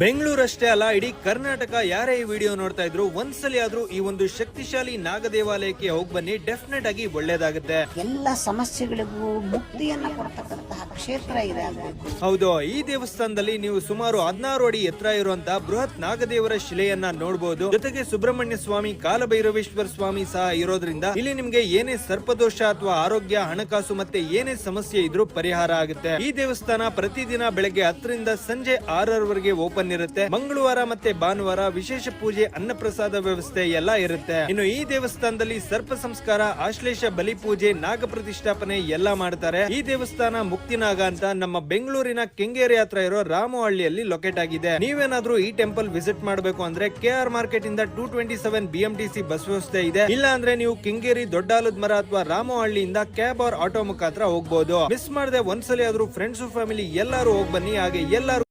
ಬೆಂಗಳೂರಷ್ಟೇ ಅಲ್ಲ, ಇಡೀ ಕರ್ನಾಟಕ ಯಾರೇ ಈ ವಿಡಿಯೋ ನೋಡ್ತಾ ಇದ್ರು ಒಂದ್ಸಲಿ ಆದ್ರೂ ಈ ಒಂದು ಶಕ್ತಿಶಾಲಿ ನಾಗ ದೇವಾಲಯಕ್ಕೆ ಹೋಗಿ ಬನ್ನಿ. ಡೆಫಿನೆಟ್ ಆಗಿ ಒಳ್ಳೇದಾಗುತ್ತೆ. ಎಲ್ಲ ಸಮಸ್ಯೆಗಳಿಗೂ ಮುಕ್ತಿಯನ್ನ ಕೊಡ್ತಕ್ಕಂತಹ ಕ್ಷೇತ್ರ ಇದೆ. ಹೌದು, ಈ ದೇವಸ್ಥಾನದಲ್ಲಿ ನೀವು ಸುಮಾರು 16 ಅಡಿ ಎತ್ತರ ಇರುವಂತಹ ಬೃಹತ್ ನಾಗದೇವರ ಶಿಲೆಯನ್ನ ನೋಡಬಹುದು. ಜೊತೆಗೆ ಸುಬ್ರಹ್ಮಣ್ಯ ಸ್ವಾಮಿ, ಕಾಲಭೈರವೇಶ್ವರ ಸ್ವಾಮಿ ಸಹ ಇರೋದ್ರಿಂದ ಇಲ್ಲಿ ನಿಮ್ಗೆ ಏನೇ ಸರ್ಪದೋಷ ಅಥವಾ ಆರೋಗ್ಯ, ಹಣಕಾಸು ಮತ್ತೆ ಏನೇ ಸಮಸ್ಯೆ ಇದ್ರೂ ಪರಿಹಾರ ಆಗುತ್ತೆ. ಈ ದೇವಸ್ಥಾನ ಪ್ರತಿದಿನ ಬೆಳಗ್ಗೆ 10 ರಿಂದ ಸಂಜೆ 6ರವರೆಗೆ ಓಪನ್ ಇರುತ್ತೆ. ಮಂಗಳವಾರ ಮತ್ತೆ ಭಾನುವಾರ ವಿಶೇಷ ಪೂಜೆ, ಅನ್ನಪ್ರಸಾದ ವ್ಯವಸ್ಥೆ ಎಲ್ಲ ಇರುತ್ತೆ. ಇನ್ನು ಈ ದೇವಸ್ಥಾನದಲ್ಲಿ ಸರ್ಪ ಸಂಸ್ಕಾರ, ಆಶ್ಲೇಷ ಬಲಿ ಪೂಜೆ, ನಾಗ ಪ್ರತಿಷ್ಠಾಪನೆ ಎಲ್ಲ ಮಾಡ್ತಾರೆ. ಈ ದೇವಸ್ಥಾನ ಮುಕ್ತಿನಾಗ ಅಂತ ನಮ್ಮ ಬೆಂಗಳೂರಿನ ಕೆಂಗೇರಿ ಹತ್ರ ಇರೋ ರಾಮಹಳ್ಳಿಯಲ್ಲಿ ಲೊಕೇಟ್ ಆಗಿದೆ. ನೀವೇನಾದ್ರೂ ಈ ಟೆಂಪಲ್ ವಿಸಿಟ್ ಮಾಡಬೇಕು ಅಂದ್ರೆ KR ಮಾರ್ಕೆಟ್ ಇಂದ 227 BMTC ಬಸ್ ವ್ಯವಸ್ಥೆ ಇದೆ. ಇಲ್ಲ ಅಂದ್ರೆ ನೀವು ಕೆಂಗೇರಿ ದೊಡ್ಡಾಲದ ಮರ ಅಥವಾ ರಾಮಹಳ್ಳಿಯಿಂದ ಕ್ಯಾಬ್ ಆರ್ ಆಟೋ ಮುಖಾಂತರ ಹೋಗಬಹುದು. ಮಿಸ್ ಮಾಡದೆ ಒಂದ್ಸಲಿ ಆದ್ರೂ ಫ್ರೆಂಡ್ಸ್ ಫ್ಯಾಮಿಲಿ ಎಲ್ಲರೂ ಹೋಗಿ ಬನ್ನಿ. ಹಾಗೆ ಎಲ್ಲರೂ